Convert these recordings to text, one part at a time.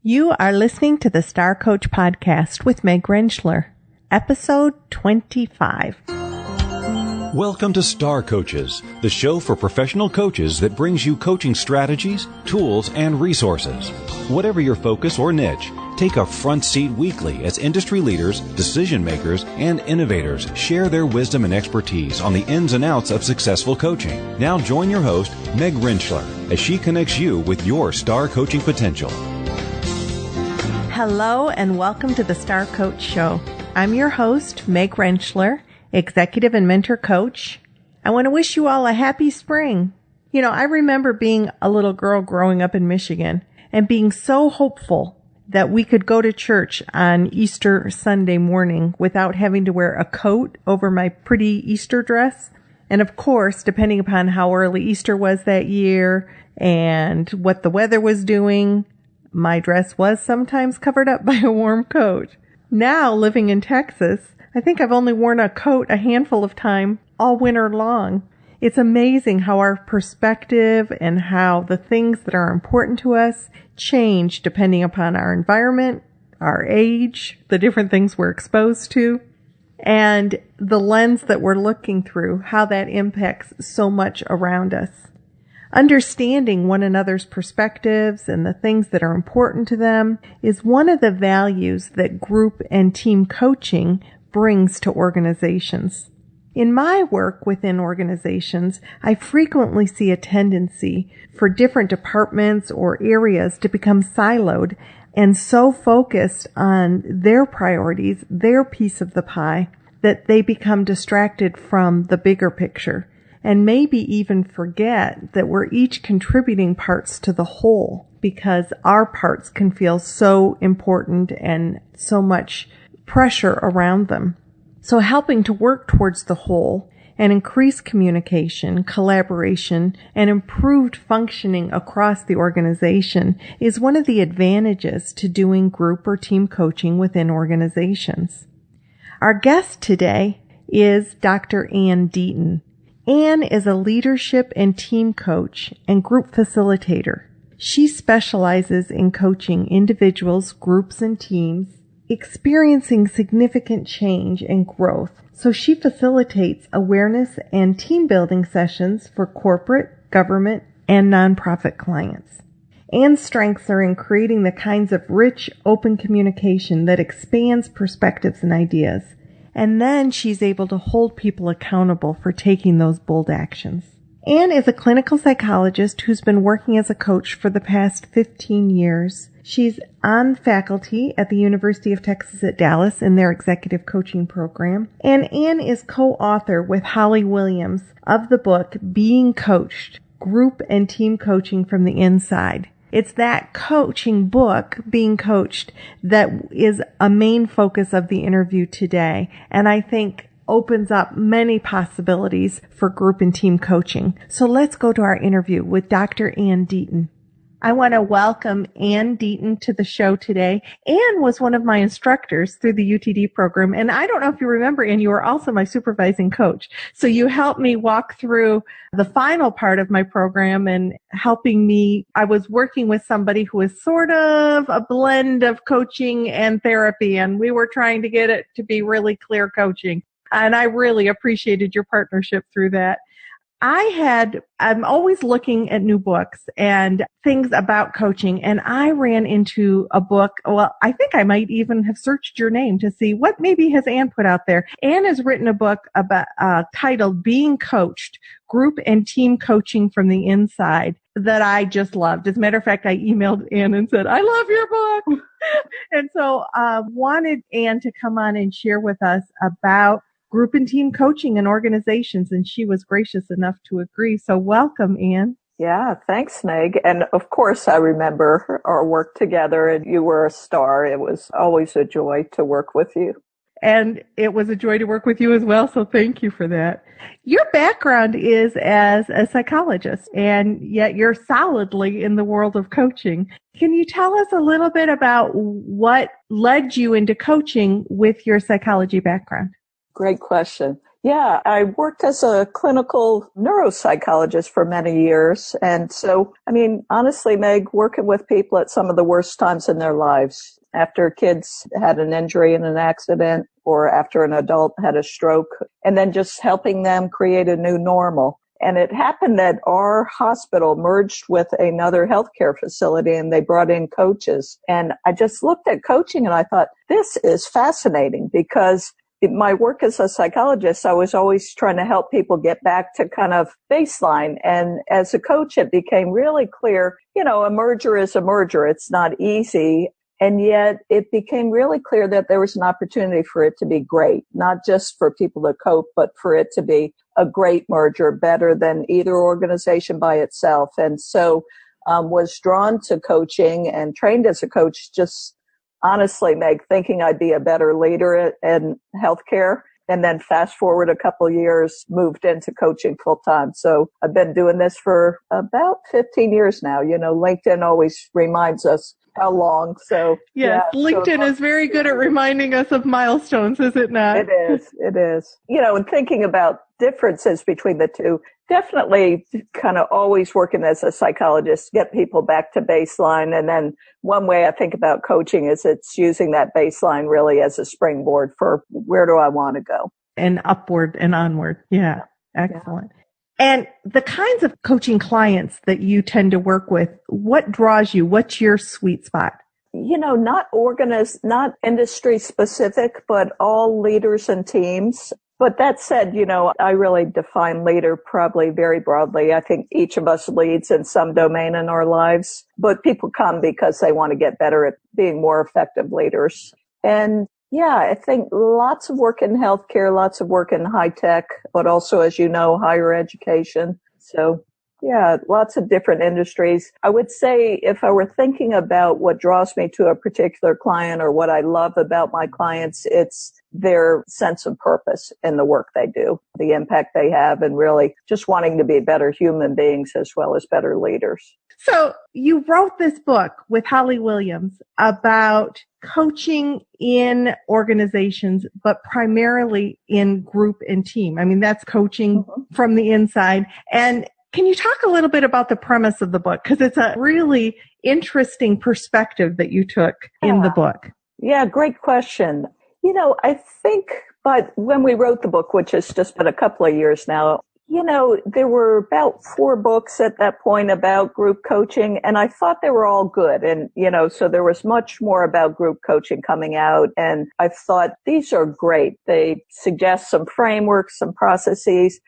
You are listening to the Star Coach Podcast with Meg Rentschler, episode 25. Welcome to Star Coaches, the show for professional coaches that brings you coaching strategies, tools, and resources. Whatever your focus or niche, take a front seat weekly as industry leaders, decision makers, and innovators share their wisdom and expertise on the ins and outs of successful coaching. Now join your host, Meg Rentschler, as she connects you with your star coaching potential. Hello and welcome to the Star Coach Show. I'm your host, Meg Rentschler, executive and mentor coach. I want to wish you all a happy spring. You know, I remember being a little girl growing up in Michigan and being so hopeful that we could go to church on Easter Sunday morning without having to wear a coat over my pretty Easter dress. And of course, depending upon how early Easter was that year and what the weather was doing, my dress was sometimes covered up by a warm coat. Now, living in Texas, I think I've only worn a coat a handful of times all winter long. It's amazing how our perspective and how the things that are important to us change depending upon our environment, our age, the different things we're exposed to, and the lens that we're looking through, how that impacts so much around us. Understanding one another's perspectives and the things that are important to them is one of the values that group and team coaching brings to organizations. In my work within organizations, I frequently see a tendency for different departments or areas to become siloed and so focused on their priorities, their piece of the pie, that they become distracted from the bigger picture and maybe even forget that we're each contributing parts to the whole because our parts can feel so important and so much pressure around them. So helping to work towards the whole and increase communication, collaboration, and improved functioning across the organization is one of the advantages to doing group or team coaching within organizations. Our guest today is Dr. Ann Deaton. Ann is a leadership and team coach and group facilitator. She specializes in coaching individuals, groups, and teams experiencing significant change and growth. So she facilitates awareness and team building sessions for corporate, government, and nonprofit clients. Ann's strengths are in creating the kinds of rich, open communication that expands perspectives and ideas. And then she's able to hold people accountable for taking those bold actions. Ann is a clinical psychologist who's been working as a coach for the past 15 years. She's on faculty at the University of Texas at Dallas in their executive coaching program. And Ann is co-author with Holly Williams of the book Being Coached, Group and Team Coaching from the Inside. It's that coaching book, Being Coached, that is a main focus of the interview today, and I think opens up many possibilities for group and team coaching. So let's go to our interview with Dr. Ann Deaton. I want to welcome Ann Deaton to the show today. Ann was one of my instructors through the UTD program, and I don't know if you remember, Ann, you were also my supervising coach. So you helped me walk through the final part of my program and helping me. I was working with somebody who was sort of a blend of coaching and therapy, and we were trying to get it to be really clear coaching. And I really appreciated your partnership through that. I'm always looking at new books and things about coaching, and I ran into a book. Well, I think I might even have searched your name to see what maybe has Ann put out there. Ann has written a book about titled Being Coached, Group and Team Coaching from the Inside that I just loved. As a matter of fact, I emailed Ann and said, I love your book. And so wanted Ann to come on and share with us about group and team coaching in organizations, and she was gracious enough to agree. So welcome, Ann. Yeah, thanks, Meg. And of course, I remember our work together, and you were a star. It was always a joy to work with you. And it was a joy to work with you as well, so thank you for that. Your background is as a psychologist, and yet you're solidly in the world of coaching. Can you tell us a little bit about what led you into coaching with your psychology background? Great question. Yeah, I worked as a clinical neuropsychologist for many years. And so, I mean, honestly, Meg, working with people at some of the worst times in their lives, after kids had an injury in an accident or after an adult had a stroke, and then just helping them create a new normal. And it happened that our hospital merged with another healthcare facility and they brought in coaches. And I just looked at coaching and I thought, this is fascinating because in my work as a psychologist, I was always trying to help people get back to kind of baseline. And as a coach, it became really clear, a merger is a merger. It's not easy. And yet it became really clear that there was an opportunity for it to be great, not just for people to cope, but for it to be a great merger, better than either organization by itself. And so was drawn to coaching and trained as a coach, just honestly, Meg, thinking I'd be a better leader in healthcare. And then fast forward a couple of years, moved into coaching full time. So I've been doing this for about 15 years now. LinkedIn always reminds us how long. So yes, yeah, LinkedIn is very good at reminding us of milestones, is it not? It is. And thinking about differences between the two, definitely kind of always working as a psychologist, get people back to baseline. And then one way I think about coaching is it's using that baseline really as a springboard for where do I want to go? And upward and onward. Yeah. Excellent. Yeah. And the kinds of coaching clients that you tend to work with, what draws you? What's your sweet spot? Not not industry specific, but all leaders and teams. But that said, I really define leader probably very broadly. I think each of us leads in some domain in our lives, but people come because they want to get better at being more effective leaders. And yeah, I think lots of work in healthcare, lots of work in high tech, but also, as you know, higher education. So yeah, lots of different industries. I would say if I were thinking about what draws me to a particular client or what I love about my clients, it's their sense of purpose in the work they do, the impact they have, and really just wanting to be better human beings as well as better leaders. So you wrote this book with Holly Williams about coaching in organizations, but primarily in group and team. I mean, that's coaching from the inside. And can you talk a little bit about the premise of the book? Because it's a really interesting perspective that you took in the book. Yeah, great question. I think, but when we wrote the book, which has just been a couple of years now, there were about 4 books at that point about group coaching, and I thought they were all good. And, so there was much more about group coaching coming out, and I thought these are great. They suggest some frameworks, some processes.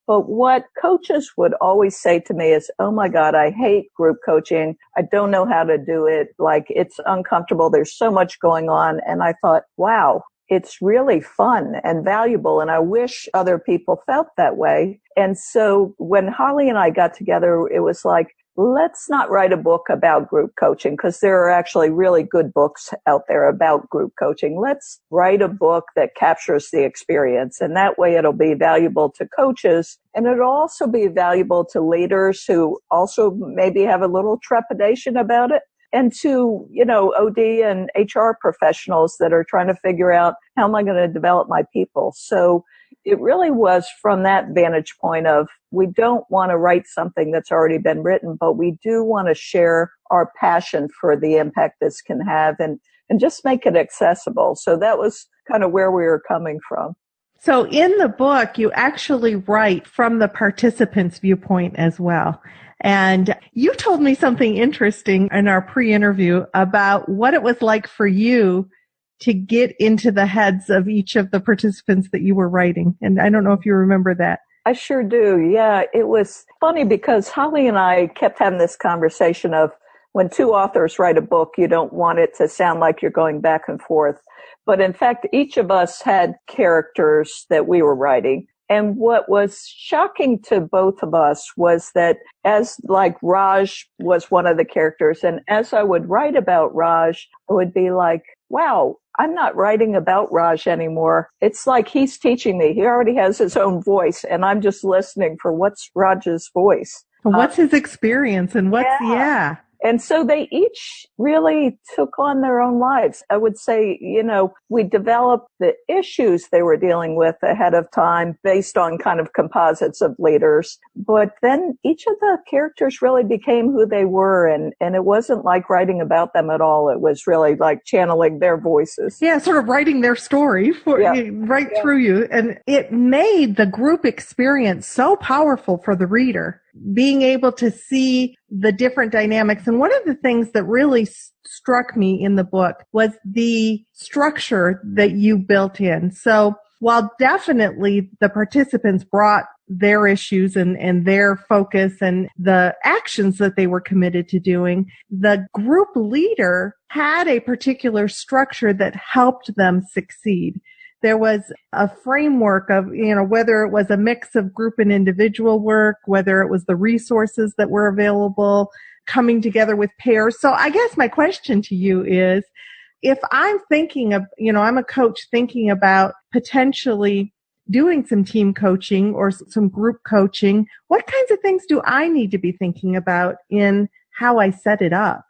But what coaches would always say to me is, oh my God, I hate group coaching. I don't know how to do it. Like, it's uncomfortable. There's so much going on. And I thought, wow, it's really fun and valuable. And I wish other people felt that way. And so when Holly and I got together, it was like, let's not write a book about group coaching because there are actually really good books out there about group coaching. Let's write a book that captures the experience. And that way it'll be valuable to coaches. And it'll also be valuable to leaders who also maybe have a little trepidation about it. And to, OD and HR professionals that are trying to figure out how am I going to develop my people. So it really was from that vantage point of we don't want to write something that's already been written, but we do want to share our passion for the impact this can have and just make it accessible. So that was kind of where we were coming from. So in the book, you actually write from the participant's viewpoint as well. And you told me something interesting in our pre-interview about what it was like for you to get into the heads of each of the participants that you were writing. And I don't know if you remember that. I sure do. Yeah, it was funny because Holly and I kept having this conversation of when 2 authors write a book, you don't want it to sound like you're going back and forth. But in fact, each of us had characters that we were writing. And what was shocking to both of us was that as like Raj was one of the characters, and as I would write about Raj, I would be like, wow, I'm not writing about Raj anymore. It's like he's teaching me. He already has his own voice, and I'm just listening for what's Raj's voice. What's his experience and what's, And so they each really took on their own lives. I would say, we developed the issues they were dealing with ahead of time based on kind of composites of leaders. But then each of the characters really became who they were. And it wasn't like writing about them at all. It was really like channeling their voices. Yeah, sort of writing their story through you. And it made the group experience so powerful for the reader, being able to see the different dynamics. And one of the things that really struck me in the book was the structure that you built in. So while definitely the participants brought their issues and their focus and the actions that they were committed to doing, the group leader had a particular structure that helped them succeed. There was a framework of, whether it was a mix of group and individual work, whether it was the resources that were available, coming together with pairs. So I guess my question to you is, if I'm thinking of, I'm a coach thinking about potentially doing some team coaching or some group coaching, what kinds of things do I need to be thinking about in how I set it up?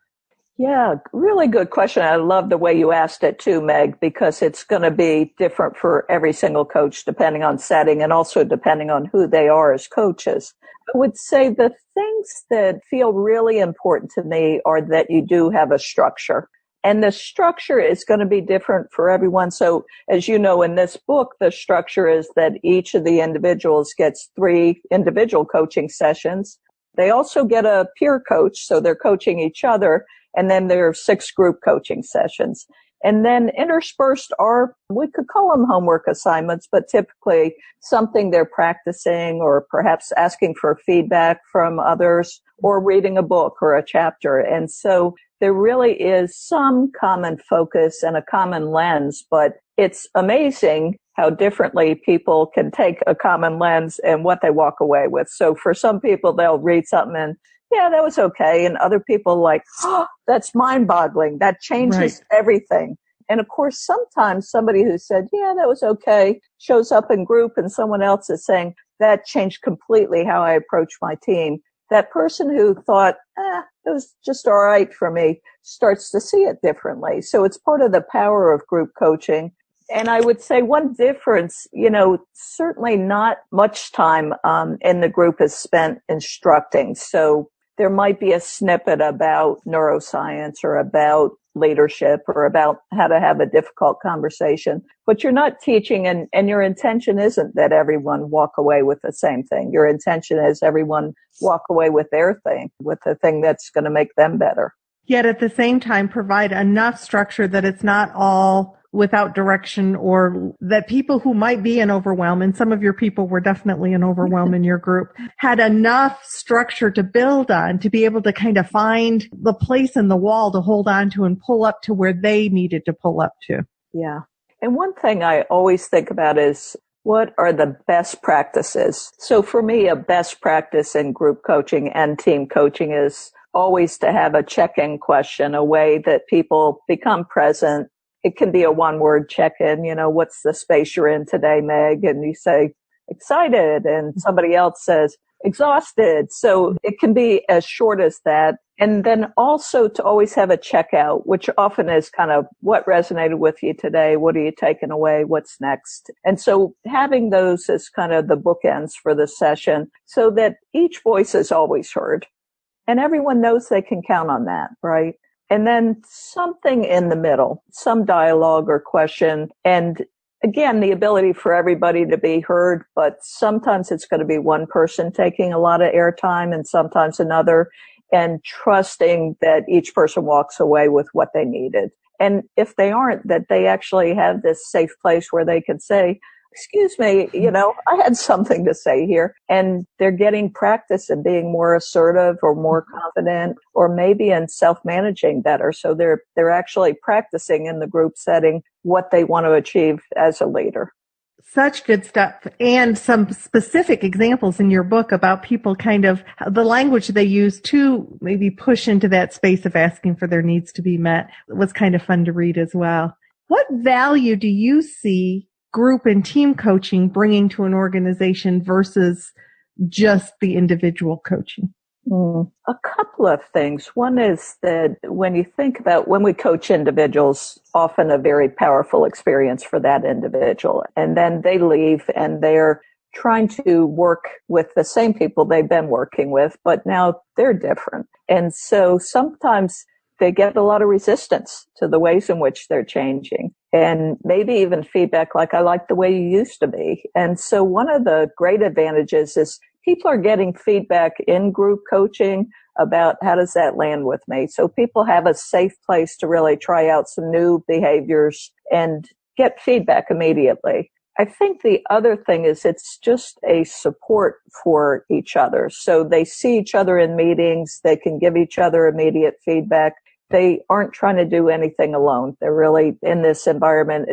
Yeah, really good question. I love the way you asked it too, Meg, because it's going to be different for every single coach depending on setting and also depending on who they are as coaches. I would say the things that feel really important to me are that you do have a structure. And the structure is going to be different for everyone. So as you know, in this book, the structure is that each of the individuals gets 3 individual coaching sessions. They also get a peer coach, so they're coaching each other. And then there are 6 group coaching sessions. And then interspersed are, we could call them homework assignments, but typically something they're practicing or perhaps asking for feedback from others or reading a book or a chapter. And so there really is some common focus and a common lens, but it's amazing how differently people can take a common lens and what they walk away with. So for some people, they'll read something and, yeah, that was okay. And other people like, oh, that's mind-boggling. That changes everything. And of course, sometimes somebody who said, yeah, that was okay, shows up in group and someone else is saying, that changed completely how I approach my team. That person who thought, it was just all right for me, starts to see it differently. So it's part of the power of group coaching. And I would say one difference, certainly not much time in the group is spent instructing. So there might be a snippet about neuroscience or about leadership or about how to have a difficult conversation, but you're not teaching and your intention isn't that everyone walk away with the same thing. Your intention is everyone walk away with their thing, with the thing that's going to make them better. Yet at the same time, provide enough structure that it's not all without direction, or that people who might be an overwhelm, and some of your people were definitely an overwhelm in your group, had enough structure to build on to be able to kind of find the place in the wall to hold on to and pull up to where they needed to pull up to. Yeah. And one thing I always think about is, what are the best practices? So for me, a best practice in group coaching and team coaching is always to have a check-in question, a way that people become present. It can be a one-word check-in, what's the space you're in today, Meg? And you say, excited. And somebody else says, exhausted. So it can be as short as that. And then also to always have a checkout, which often is kind of what resonated with you today? What are you taking away? What's next? And so having those as kind of the bookends for the session so that each voice is always heard. And everyone knows they can count on that, right? And then something in the middle, some dialogue or question. And again, the ability for everybody to be heard, but sometimes it's going to be one person taking a lot of airtime and sometimes another, and trusting that each person walks away with what they needed. And if they aren't, that they actually have this safe place where they can say, excuse me, I had something to say here. And they're getting practice in being more assertive or more confident or maybe in self-managing better. So they're actually practicing in the group setting what they want to achieve as a leader. Such good stuff. And some specific examples in your book about people kind of the language they use to maybe push into that space of asking for their needs to be met was kind of fun to read as well. What value do you see group and team coaching bringing to an organization versus just the individual coaching? A couple of things. One is that when you think about when we coach individuals, often a very powerful experience for that individual. And then they leave and they're trying to work with the same people they've been working with, but now they're different. And so sometimes they get a lot of resistance to the ways in which they're changing, and maybe even feedback like, I like the way you used to be. And so one of the great advantages is people are getting feedback in group coaching about how does that land with me. So people have a safe place to really try out some new behaviors and get feedback immediately. I think the other thing is it's just a support for each other. So they see each other in meetings. They can give each other immediate feedback. They aren't trying to do anything alone. They're really in this environment.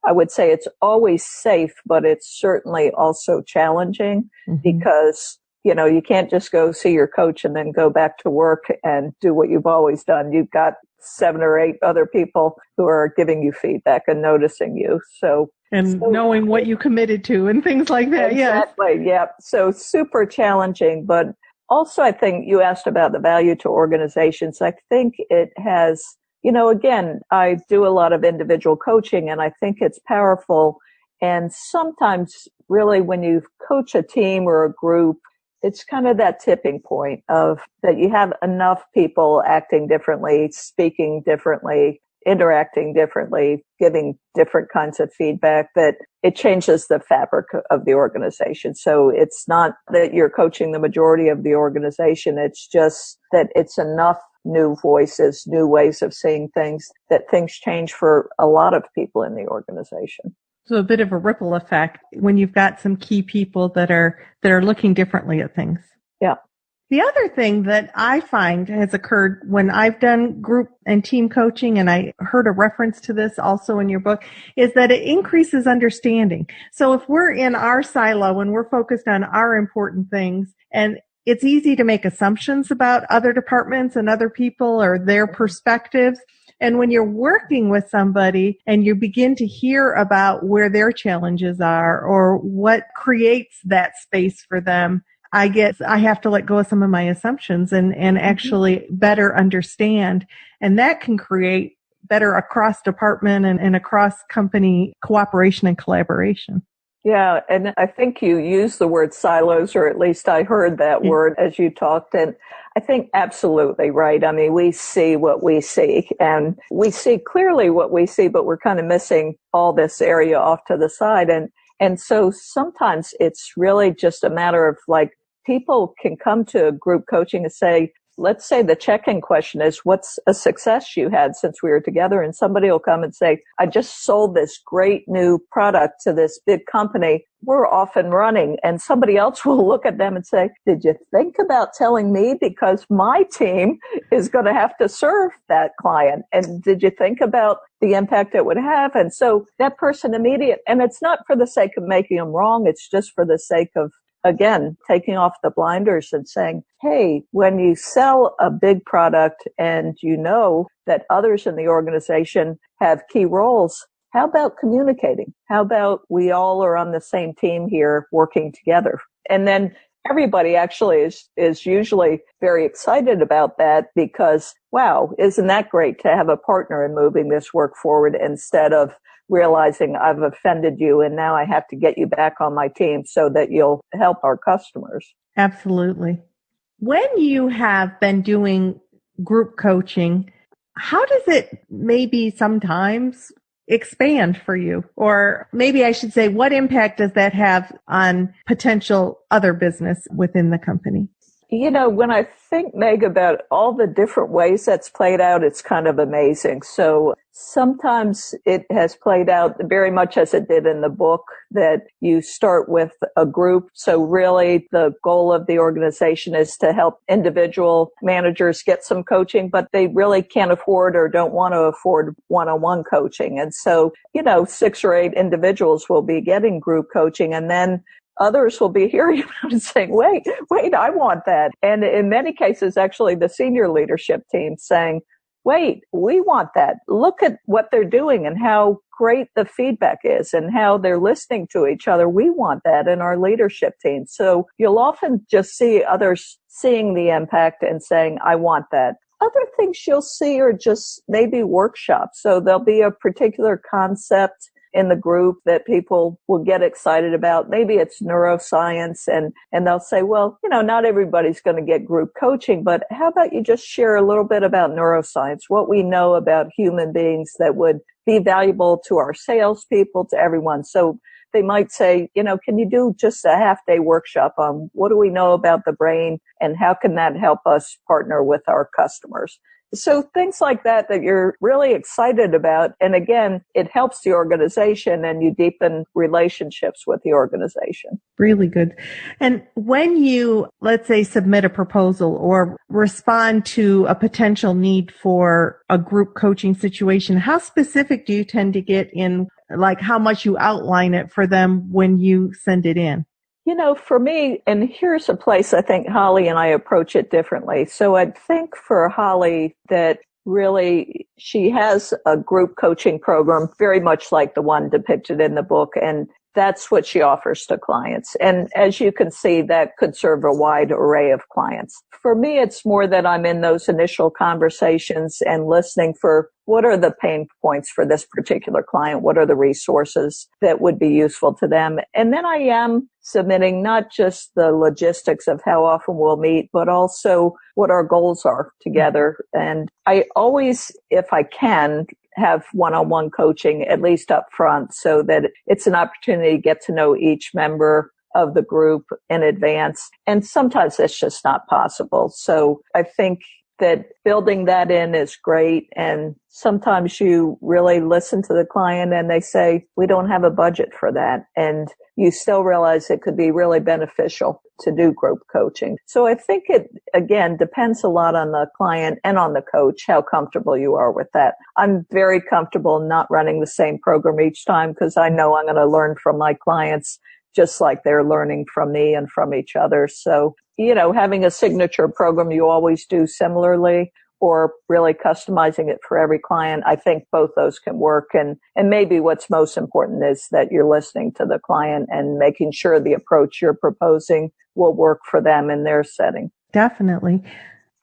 I would say it's always safe, but it's certainly also challenging because, you can't just go see your coach and then go back to work and do what you've always done. You've got 7 or 8 other people who are giving you feedback and noticing you. So knowing what you committed to and things like that. Exactly. Yes. Yeah. So super challenging, but also I think you asked about the value to organizations. I think it has, again, I do a lot of individual coaching and I think it's powerful. And sometimes really when you coach a team or a group, it's kind of that tipping point of that you have enough people acting differently, speaking differently, interacting differently, giving different kinds of feedback, that it changes the fabric of the organization. So it's not that you're coaching the majority of the organization. It's just that it's enough new voices, new ways of seeing things, that things change for a lot of people in the organization. So a bit of a ripple effect when you've got some key people that are looking differently at things. Yeah. The other thing that I find has occurred when I've done group and team coaching, and I heard a reference to this also in your book, is that it increases understanding. So if we're in our silo and we're focused on our important things, and it's easy to make assumptions about other departments and other people or their perspectives. And when you're working with somebody and you begin to hear about where their challenges are or what creates that space for them, I guess I have to let go of some of my assumptions and actually better understand. And that can create better across department and across company cooperation and collaboration. Yeah, and I think you used the word silos, or at least I heard that word as you talked. And I think absolutely right. I mean, we see what we see, and we see clearly what we see, but we're kind of missing all this area off to the side. And so sometimes it's really just a matter of like, people can come to group coaching and say, let's say the check-in question is, what's a success you had since we were together? And somebody will come and say, I just sold this great new product to this big company. We're off and running. And somebody else will look at them and say, did you think about telling me? Because my team is going to have to serve that client. And did you think about the impact it would have? And so that person and it's not for the sake of making them wrong. It's just for the sake of, again, taking off the blinders and saying, hey, when you sell a big product and you know that others in the organization have key roles, how about communicating? How about we all are on the same team here working together? And then everybody actually is usually very excited about that because, wow, isn't that great to have a partner in moving this work forward instead of realizing I've offended you and now I have to get you back on my team so that you'll help our customers. Absolutely. When you have been doing group coaching, how does it maybe sometimes expand for you? Or maybe I should say, what impact does that have on potential other business within the company? When I think, Meg, about all the different ways that's played out, it's kind of amazing. So sometimes it has played out very much as it did in the book, that you start with a group. So really the goal of the organization is to help individual managers get some coaching, but they really can't afford or don't want to afford one-on-one coaching. And so, 6 or 8 individuals will be getting group coaching, and then others will be hearing about it and saying, wait, I want that. And in many cases, actually, the senior leadership team saying, wait, we want that. Look at what they're doing and how great the feedback is and how they're listening to each other. We want that in our leadership team. So you'll often just see others seeing the impact and saying, I want that. Other things you'll see are just maybe workshops. So there'll be a particular concept in the group that people will get excited about. Maybe it's neuroscience and they'll say, well, not everybody's going to get group coaching, but how about you just share a little bit about neuroscience, what we know about human beings that would be valuable to our salespeople, to everyone. So they might say, can you do just a half-day workshop on what do we know about the brain and how can that help us partner with our customers? So things like that you're really excited about. And again, it helps the organization and you deepen relationships with the organization. Really good. And when you, let's say, submit a proposal or respond to a potential need for a group coaching situation, how specific do you tend to get in, like how much you outline it for them when you send it in? For me, and here's a place I think Holly and I approach it differently. So I think for Holly that really she has a group coaching program very much like the one depicted in the book, and that's what she offers to clients. And as you can see, that could serve a wide array of clients. For me, it's more that I'm in those initial conversations and listening for what are the pain points for this particular client? What are the resources that would be useful to them? And then I am submitting not just the logistics of how often we'll meet, but also what our goals are together. And I always, if I can, have one-on-one coaching, at least up front, so that it's an opportunity to get to know each member of the group in advance. And sometimes that's just not possible. So I think that building that in is great. And sometimes you really listen to the client and they say, we don't have a budget for that. And you still realize it could be really beneficial to do group coaching. So I think it, again, depends a lot on the client and on the coach, how comfortable you are with that. I'm very comfortable not running the same program each time because I know I'm going to learn from my clients just like they're learning from me and from each other. So, having a signature program you always do similarly or really customizing it for every client, I think both those can work. And maybe what's most important is that you're listening to the client and making sure the approach you're proposing will work for them in their setting. Definitely.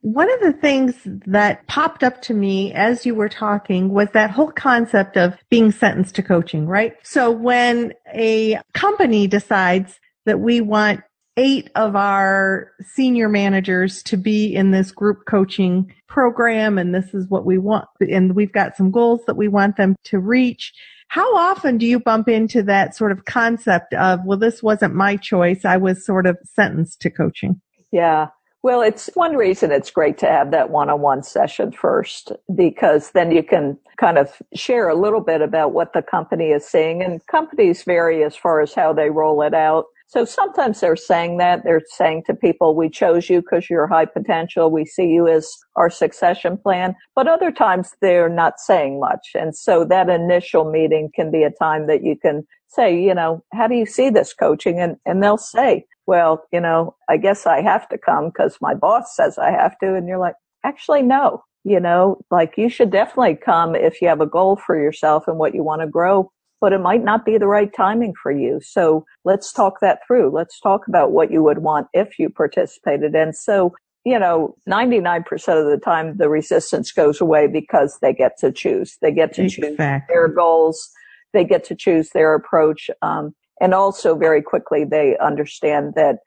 One of the things that popped up to me as you were talking was that whole concept of being sentenced to coaching, right? So when a company decides that we want 8 of our senior managers to be in this group coaching program, and this is what we want, and we've got some goals that we want them to reach, how often do you bump into that sort of concept of, well, this wasn't my choice, I was sort of sentenced to coaching? Yeah. Well, it's one reason it's great to have that one-on-one session first, because then you can kind of share a little bit about what the company is seeing. And companies vary as far as how they roll it out. So sometimes they're saying that. They're saying to people, we chose you because you're high potential. We see you as our succession plan. But other times they're not saying much. And so that initial meeting can be a time that you can say, how do you see this coaching? And they'll say, well, I guess I have to come because my boss says I have to. And you're like, actually, no, you should definitely come if you have a goal for yourself and what you want to grow, but it might not be the right timing for you. So let's talk that through. Let's talk about what you would want if you participated. And so, 99% of the time the resistance goes away because they get to choose. They get to choose their goals. They get to choose their approach. And also very quickly, they understand that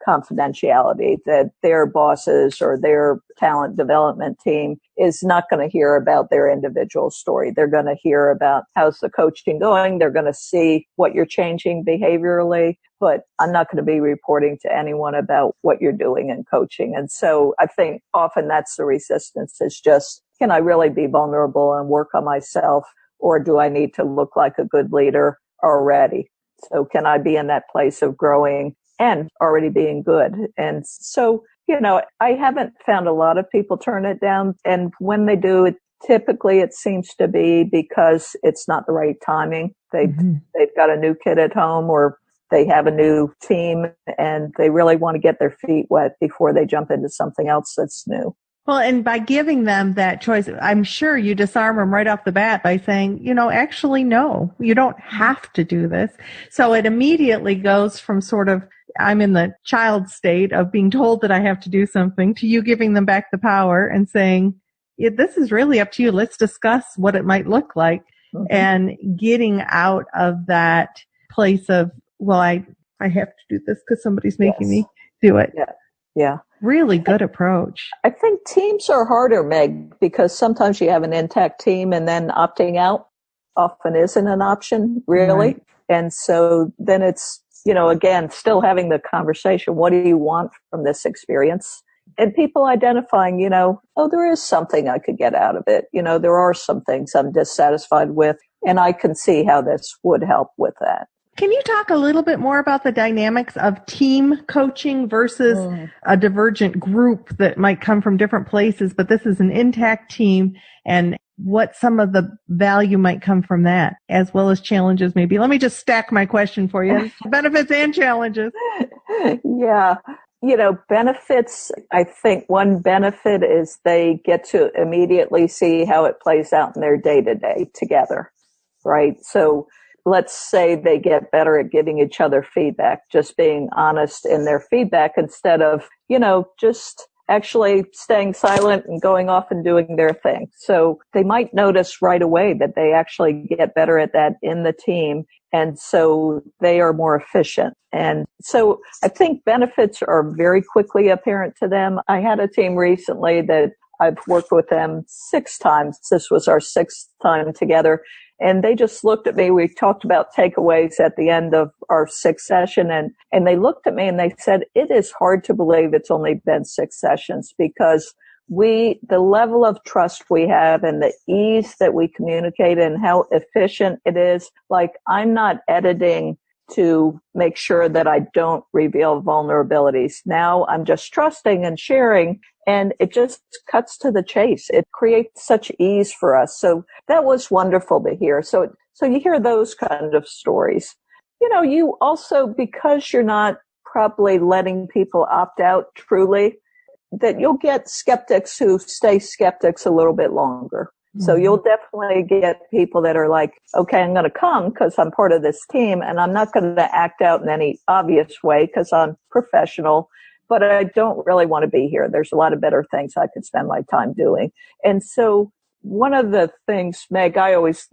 confidentiality, that their bosses or their talent development team is not going to hear about their individual story. They're going to hear about how's the coaching going. They're going to see what you're changing behaviorally, but I'm not going to be reporting to anyone about what you're doing in coaching. And so I think often that's the resistance, is just, can I really be vulnerable and work on myself, or do I need to look like a good leader already? So can I be in that place of growing and already being good? And so, I haven't found a lot of people turn it down. And when they do, typically it seems to be because it's not the right timing. They've got a new kid at home, or they have a new team and they really want to get their feet wet before they jump into something else that's new. Well, and by giving them that choice, I'm sure you disarm them right off the bat by saying, actually, no, you don't have to do this. So it immediately goes from sort of, I'm in the child state of being told that I have to do something, to you giving them back the power and saying, this is really up to you. Let's discuss what it might look like, and getting out of that place of, well, I have to do this because somebody's making me do it. Yeah. Really good approach. I think teams are harder, Meg, because sometimes you have an intact team and then opting out often isn't an option, really. Right. And so then it's, again, still having the conversation. What do you want from this experience? And people identifying, there is something I could get out of it. There are some things I'm dissatisfied with, and I can see how this would help with that. Can you talk a little bit more about the dynamics of team coaching versus a divergent group that might come from different places, but this is an intact team, and what some of the value might come from that, as well as challenges maybe? Let me just stack my question for you. Benefits and challenges. Yeah. Benefits, I think one benefit is they get to immediately see how it plays out in their day-to-day together, right? So let's say they get better at giving each other feedback, just being honest in their feedback instead of, just actually staying silent and going off and doing their thing. So they might notice right away that they actually get better at that in the team. And so they are more efficient. And so I think benefits are very quickly apparent to them. I had a team recently that I've worked with them 6 times. This was our 6th time together. And they just looked at me. We talked about takeaways at the end of our 6th session. And they looked at me and they said, it is hard to believe it's only been 6 sessions because the level of trust we have and the ease that we communicate and how efficient it is. Like, I'm not editing to make sure that I don't reveal vulnerabilities. Now I'm just trusting and sharing, and it just cuts to the chase. It creates such ease for us. So that was wonderful to hear. So you hear those kind of stories. You also, because you're not probably letting people opt out truly, that you'll get skeptics who stay skeptics a little bit longer. So you'll definitely get people that are like, okay, I'm going to come because I'm part of this team, and I'm not going to act out in any obvious way because I'm professional, but I don't really want to be here. There's a lot of better things I could spend my time doing. And so one of the things, Meg,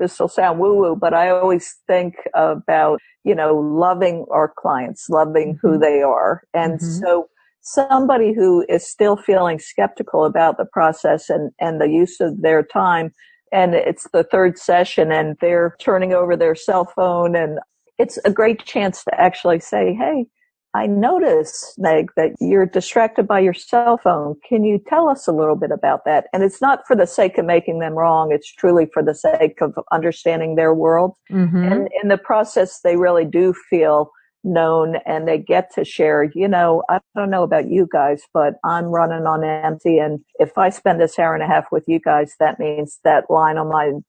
this will sound woo-woo, but I always think about, loving our clients, loving who they are. And so somebody who is still feeling skeptical about the process and the use of their time, and it's the 3rd session and they're turning over their cell phone, and it's a great chance to actually say, hey, I notice, Meg, that you're distracted by your cell phone. Can you tell us a little bit about that? And it's not for the sake of making them wrong. It's truly for the sake of understanding their world. And in the process, they really do feel known, and they get to share, I don't know about you guys, but I'm running on empty. And if I spend this hour and a half with you guys, that means that line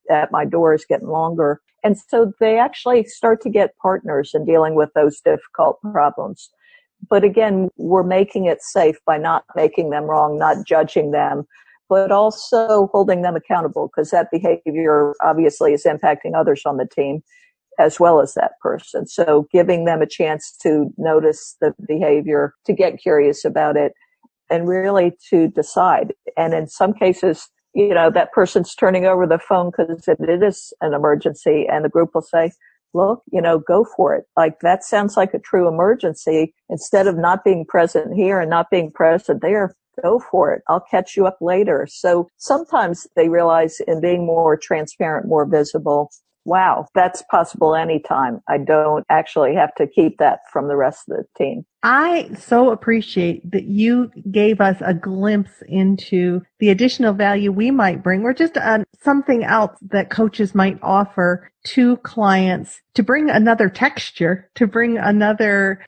at my door is getting longer. And so they actually start to get partners in dealing with those difficult problems. But again, we're making it safe by not making them wrong, not judging them, but also holding them accountable, because that behavior obviously is impacting others on the team as well as that person. So giving them a chance to notice the behavior, to get curious about it, and really to decide. And in some cases, that person's turning over the phone because it is an emergency, and the group will say, look, go for it. Like, that sounds like a true emergency. Instead of not being present here and not being present there, go for it. I'll catch you up later. So sometimes they realize, in being more transparent, more visible, wow, that's possible anytime. I don't actually have to keep that from the rest of the team. I so appreciate that you gave us a glimpse into the additional value we might bring, or just something else that coaches might offer to clients, to bring another texture, to bring another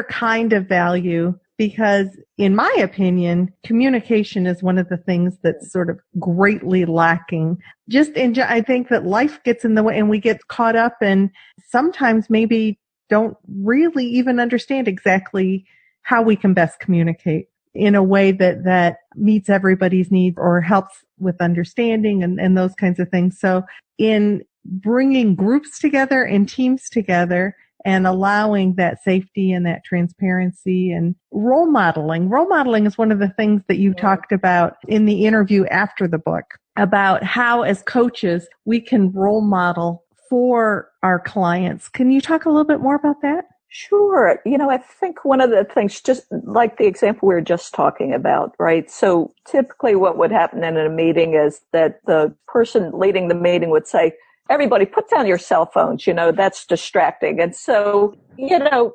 kind of value. Because in my opinion, communication is one of the things that's sort of greatly lacking. I think that life gets in the way, and we get caught up, and sometimes maybe don't really even understand exactly how we can best communicate. in a way that meets everybody's needs or helps with understanding and those kinds of things. So in bringing groups together and teams together and allowing that safety and that transparency and role modeling. Role modeling is one of the things that you talked about in the interview after the book, about how as coaches we can role model for our clients. Can you talk a little bit more about that? Sure. I think one of the things, just like the example we were just talking about, right? So typically what would happen in a meeting is that the person leading the meeting would say, everybody put down your cell phones, that's distracting. And so,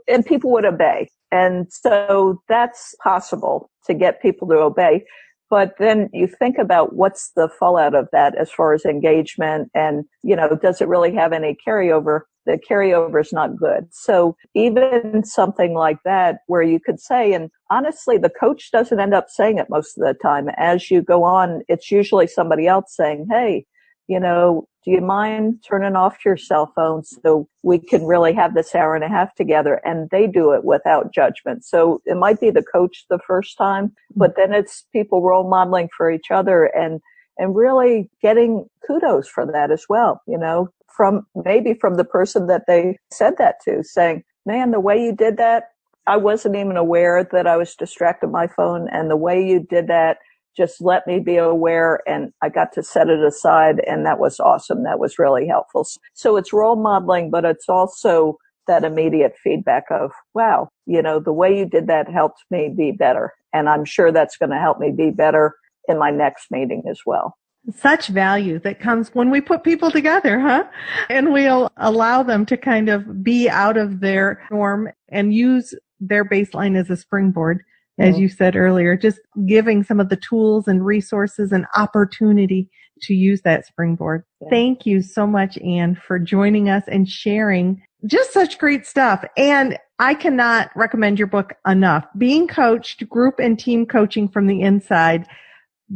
and people would obey. And so that's possible to get people to obey. But then you think about what's the fallout of that as far as engagement and, does it really have any carryover? The carryover is not good. So even something like that where you could say, and honestly, the coach doesn't end up saying it most of the time. As you go on, it's usually somebody else saying, hey, do you mind turning off your cell phone so we can really have this hour and a half together? And they do it without judgment. So it might be the coach the first time, but then it's people role modeling for each other and really getting kudos for that as well, from the person that they said that to, saying, man, the way you did that, I wasn't even aware that I was distracted by my phone. And the way you did that, just let me be aware, and I got to set it aside, and that was awesome. That was really helpful. So it's role modeling, but it's also that immediate feedback of, wow, the way you did that helped me be better. And I'm sure that's going to help me be better in my next meeting as well. Such value that comes when we put people together, huh? And we'll allow them to kind of be out of their norm and use their baseline as a springboard. As you said earlier, just giving some of the tools and resources and opportunity to use that springboard. Yeah. Thank you so much, Ann, for joining us and sharing just such great stuff. And I cannot recommend your book enough. Being Coached, Group and Team Coaching from the Inside.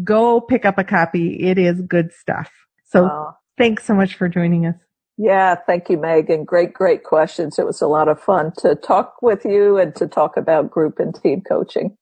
Go pick up a copy. It is good stuff. So thanks so much for joining us. Yeah, thank you, Megan. Great questions. It was a lot of fun to talk with you and to talk about group and team coaching.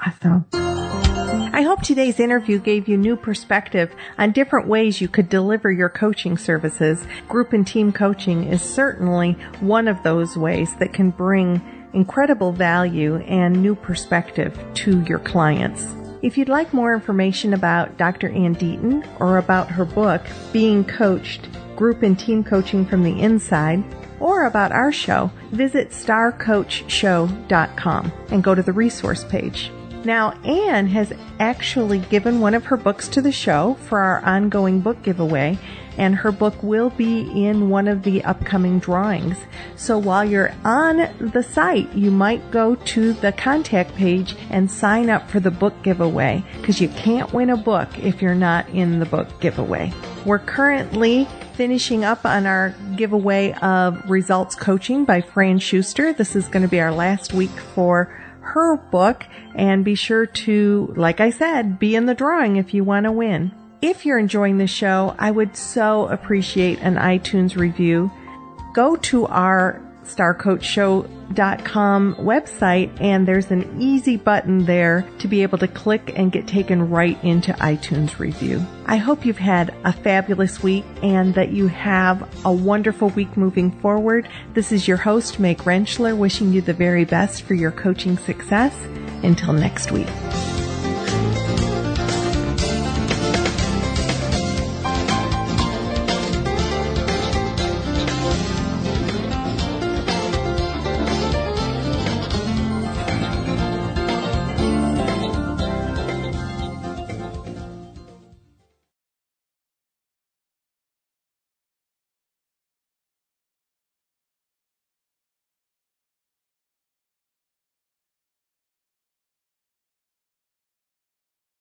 Awesome. I hope today's interview gave you new perspective on different ways you could deliver your coaching services. Group and team coaching is certainly one of those ways that can bring incredible value and new perspective to your clients. If you'd like more information about Dr. Ann Deaton or about her book, Being Coached, Group and Team Coaching from the Inside, or about our show, visit starcoachshow.com and go to the resource page. Now, Ann has actually given one of her books to the show for our ongoing book giveaway, and her book will be in one of the upcoming drawings. So while you're on the site, you might go to the contact page and sign up for the book giveaway, because you can't win a book if you're not in the book giveaway. We're currently finishing up on our giveaway of Results Coaching by Fran Schuster. This is going to be our last week for her book, and be sure to, like I said, be in the drawing if you want to win. If you're enjoying the show, I would so appreciate an iTunes review. Go to our starcoachshow.com website, and there's an easy button there to be able to click and get taken right into iTunes review. I hope you've had a fabulous week and that you have a wonderful week moving forward. This is your host, Meg Rentschler, wishing you the very best for your coaching success. Until next week.